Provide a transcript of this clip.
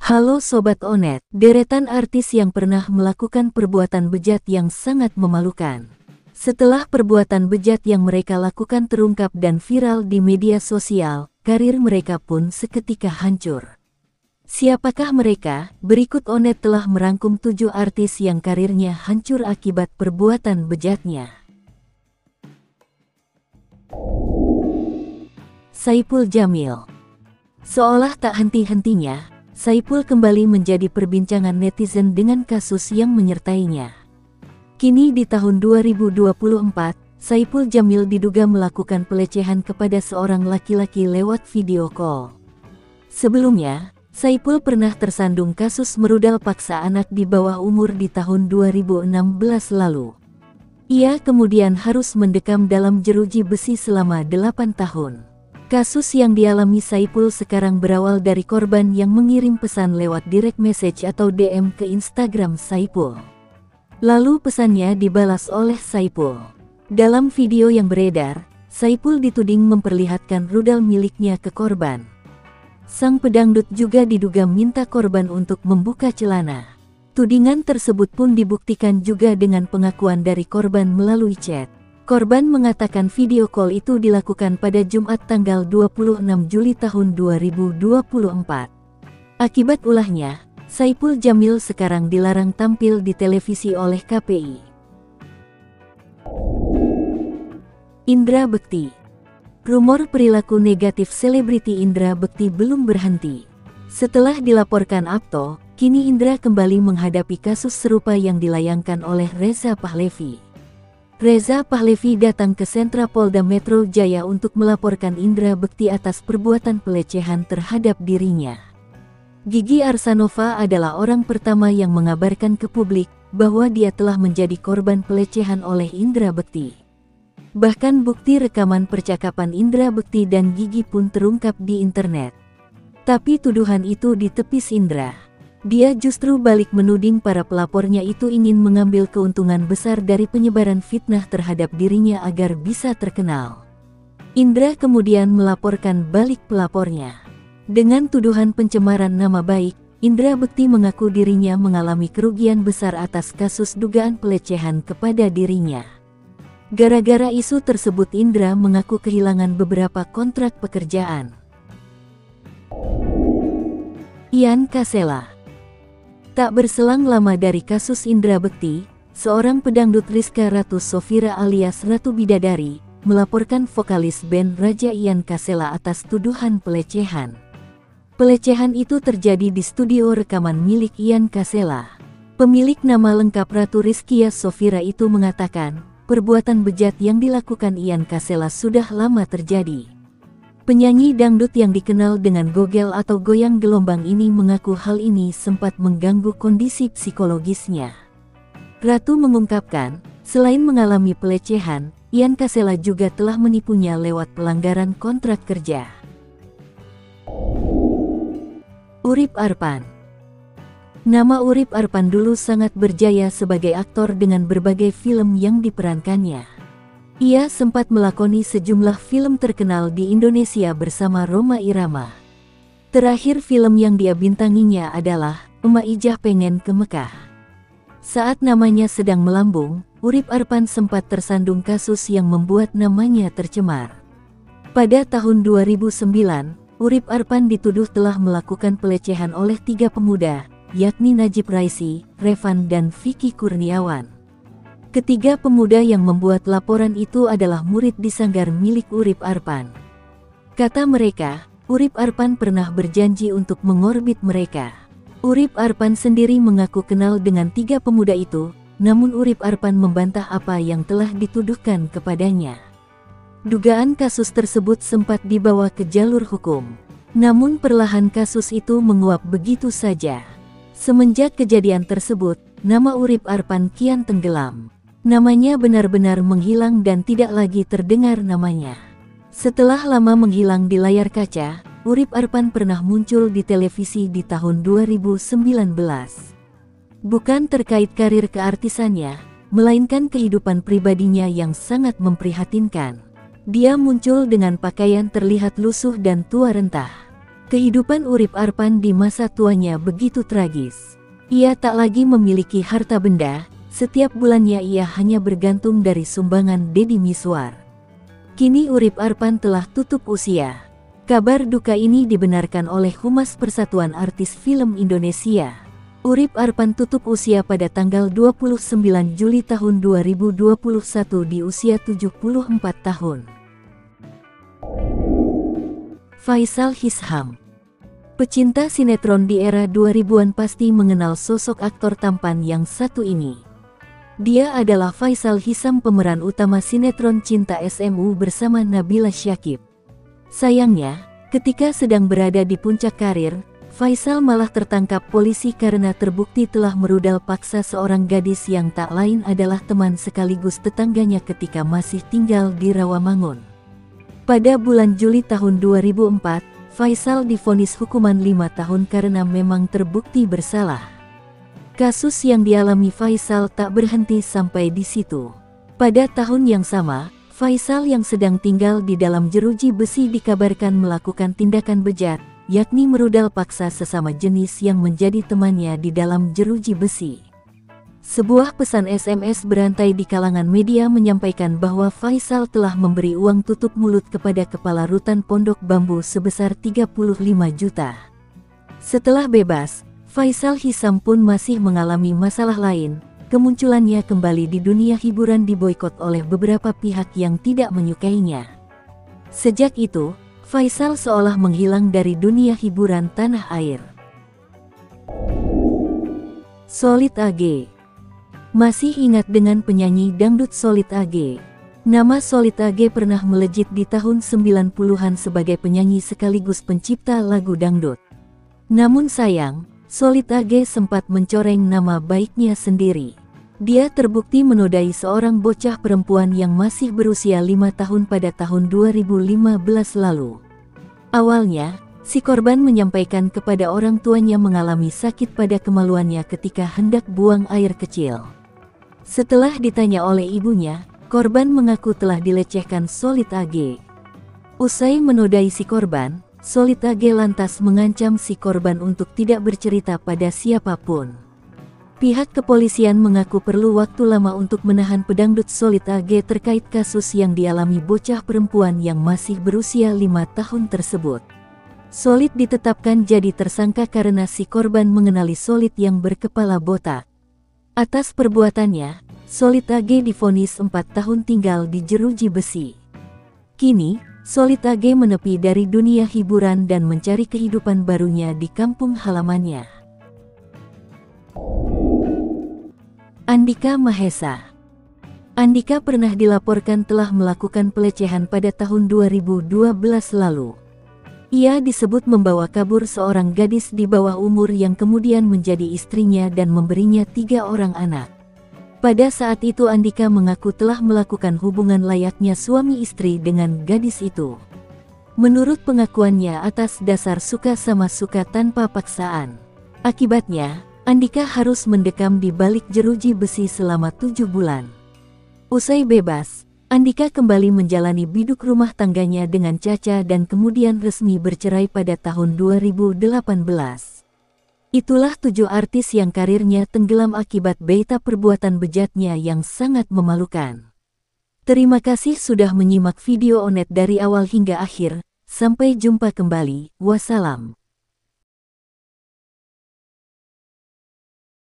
Halo Sobat Onet, deretan artis yang pernah melakukan perbuatan bejat yang sangat memalukan. Setelah perbuatan bejat yang mereka lakukan terungkap dan viral di media sosial, karir mereka pun seketika hancur. Siapakah mereka? Berikut Onet telah merangkum 7 artis yang karirnya hancur akibat perbuatan bejatnya. Saipul Jamil. Seolah tak henti-hentinya, Saipul kembali menjadi perbincangan netizen dengan kasus yang menyertainya. Kini di tahun 2024, Saipul Jamil diduga melakukan pelecehan kepada seorang laki-laki lewat video call. Sebelumnya, Saipul pernah tersandung kasus merudal paksa anak di bawah umur di tahun 2016 lalu. Ia kemudian harus mendekam dalam jeruji besi selama 8 tahun. Kasus yang dialami Saipul sekarang berawal dari korban yang mengirim pesan lewat direct message atau DM ke Instagram Saipul. Lalu pesannya dibalas oleh Saipul. Dalam video yang beredar, Saipul dituding memperlihatkan rudal miliknya ke korban. Sang pedangdut juga diduga minta korban untuk membuka celana. Tudingan tersebut pun dibuktikan juga dengan pengakuan dari korban melalui chat. Korban mengatakan video call itu dilakukan pada Jumat tanggal 26 Juli tahun 2024. Akibat ulahnya, Saipul Jamil sekarang dilarang tampil di televisi oleh KPI. Indra Bekti. Rumor perilaku negatif selebriti Indra Bekti belum berhenti. Setelah dilaporkan Apto, kini Indra kembali menghadapi kasus serupa yang dilayangkan oleh Reza Pahlevi. Reza Pahlevi datang ke sentra Polda Metro Jaya untuk melaporkan Indra Bekti atas perbuatan pelecehan terhadap dirinya. Gigi Arsanova adalah orang pertama yang mengabarkan ke publik bahwa dia telah menjadi korban pelecehan oleh Indra Bekti. Bahkan bukti rekaman percakapan Indra Bekti dan Gigi pun terungkap di internet. Tapi tuduhan itu ditepis Indra. Dia justru balik menuding para pelapornya itu ingin mengambil keuntungan besar dari penyebaran fitnah terhadap dirinya agar bisa terkenal. Indra kemudian melaporkan balik pelapornya. Dengan tuduhan pencemaran nama baik, Indra Bekti mengaku dirinya mengalami kerugian besar atas kasus dugaan pelecehan kepada dirinya. Gara-gara isu tersebut Indra mengaku kehilangan beberapa kontrak pekerjaan. Ian Kasela. Tak berselang lama dari kasus Indra Bekti, seorang pedangdut Rizka Ratu Sofira alias Ratu Bidadari, melaporkan vokalis band Raja Ian Kasela atas tuduhan pelecehan. Pelecehan itu terjadi di studio rekaman milik Ian Kasela. Pemilik nama lengkap Ratu Rizkia Sofira itu mengatakan, perbuatan bejat yang dilakukan Ian Kasela sudah lama terjadi. Penyanyi dangdut yang dikenal dengan gogel atau goyang gelombang ini mengaku hal ini sempat mengganggu kondisi psikologisnya. Ratu mengungkapkan, selain mengalami pelecehan, Ian Kasela juga telah menipunya lewat pelanggaran kontrak kerja. Urip Arpan. Nama Urip Arpan dulu sangat berjaya sebagai aktor dengan berbagai film yang diperankannya. Ia sempat melakoni sejumlah film terkenal di Indonesia bersama Rhoma Irama. Terakhir film yang dia bintanginya adalah Emak Ijah Pengen ke Mekah. Saat namanya sedang melambung, Urip Arpan sempat tersandung kasus yang membuat namanya tercemar. Pada tahun 2009, Urip Arpan dituduh telah melakukan pelecehan oleh 3 pemuda, yakni Najib Raisi, Revan dan Vicky Kurniawan. Ketiga pemuda yang membuat laporan itu adalah murid di sanggar milik Urip Arpan. Kata mereka, Urip Arpan pernah berjanji untuk mengorbit mereka. Urip Arpan sendiri mengaku kenal dengan 3 pemuda itu, namun Urip Arpan membantah apa yang telah dituduhkan kepadanya. Dugaan kasus tersebut sempat dibawa ke jalur hukum. Namun perlahan kasus itu menguap begitu saja. Semenjak kejadian tersebut, nama Urip Arpan kian tenggelam. Namanya benar-benar menghilang dan tidak lagi terdengar namanya. Setelah lama menghilang di layar kaca, Urip Arpan pernah muncul di televisi di tahun 2019. Bukan terkait karir keartisannya, melainkan kehidupan pribadinya yang sangat memprihatinkan. Dia muncul dengan pakaian terlihat lusuh dan tua rentah. Kehidupan Urip Arpan di masa tuanya begitu tragis. Ia tak lagi memiliki harta benda, setiap bulannya ia hanya bergantung dari sumbangan Deddy Mizwar. Kini Urip Arpan telah tutup usia. Kabar duka ini dibenarkan oleh Humas Persatuan Artis Film Indonesia. Urip Arpan tutup usia pada tanggal 29 Juli tahun 2021 di usia 74 tahun. Faisal Hisham. Pecinta sinetron di era 2000-an pasti mengenal sosok aktor tampan yang satu ini. Dia adalah Faisal Hisham, pemeran utama sinetron Cinta SMU bersama Nabila Syakib. Sayangnya, ketika sedang berada di puncak karir, Faisal malah tertangkap polisi karena terbukti telah merudal paksa seorang gadis yang tak lain adalah teman sekaligus tetangganya ketika masih tinggal di Rawamangun. Pada bulan Juli tahun 2004, Faisal divonis hukuman 5 tahun karena memang terbukti bersalah. Kasus yang dialami Faisal tak berhenti sampai di situ. Pada tahun yang sama, Faisal yang sedang tinggal di dalam jeruji besi dikabarkan melakukan tindakan bejat, yakni merudal paksa sesama jenis yang menjadi temannya di dalam jeruji besi. Sebuah pesan SMS berantai di kalangan media menyampaikan bahwa Faisal telah memberi uang tutup mulut kepada kepala rutan Pondok Bambu sebesar 35 juta. Setelah bebas, Faisal Hisham pun masih mengalami masalah lain. Kemunculannya kembali di dunia hiburan diboikot oleh beberapa pihak yang tidak menyukainya. Sejak itu, Faisal seolah menghilang dari dunia hiburan tanah air. Solid AG. Masih ingat dengan penyanyi dangdut Solid AG? Nama Solid AG pernah melejit di tahun 90-an sebagai penyanyi sekaligus pencipta lagu dangdut. Namun sayang, Solid AG sempat mencoreng nama baiknya sendiri. Dia terbukti menodai seorang bocah perempuan yang masih berusia 5 tahun pada tahun 2015 lalu. Awalnya, si korban menyampaikan kepada orang tuanya mengalami sakit pada kemaluannya ketika hendak buang air kecil. Setelah ditanya oleh ibunya, korban mengaku telah dilecehkan Solid AG. Usai menodai si korban, Solid AG lantas mengancam si korban untuk tidak bercerita pada siapapun. Pihak kepolisian mengaku perlu waktu lama untuk menahan pedangdut Solid AG terkait kasus yang dialami bocah perempuan yang masih berusia 5 tahun tersebut. Solid ditetapkan jadi tersangka karena si korban mengenali Solid yang berkepala botak. Atas perbuatannya, Solid AG divonis 4 tahun tinggal di jeruji besi. Kini, Solid AG menepi dari dunia hiburan dan mencari kehidupan barunya di kampung halamannya. Andika Mahesa. Andika pernah dilaporkan telah melakukan pelecehan pada tahun 2012 lalu. Ia disebut membawa kabur seorang gadis di bawah umur yang kemudian menjadi istrinya dan memberinya 3 orang anak. Pada saat itu Andika mengaku telah melakukan hubungan layaknya suami istri dengan gadis itu. Menurut pengakuannya atas dasar suka sama suka tanpa paksaan. Akibatnya, Andika harus mendekam di balik jeruji besi selama 7 bulan. Usai bebas, Andika kembali menjalani biduk rumah tangganya dengan Caca dan kemudian resmi bercerai pada tahun 2018. Itulah 7 artis yang karirnya tenggelam akibat beta perbuatan bejatnya yang sangat memalukan. Terima kasih sudah menyimak video Onet dari awal hingga akhir. Sampai jumpa kembali. Wassalam.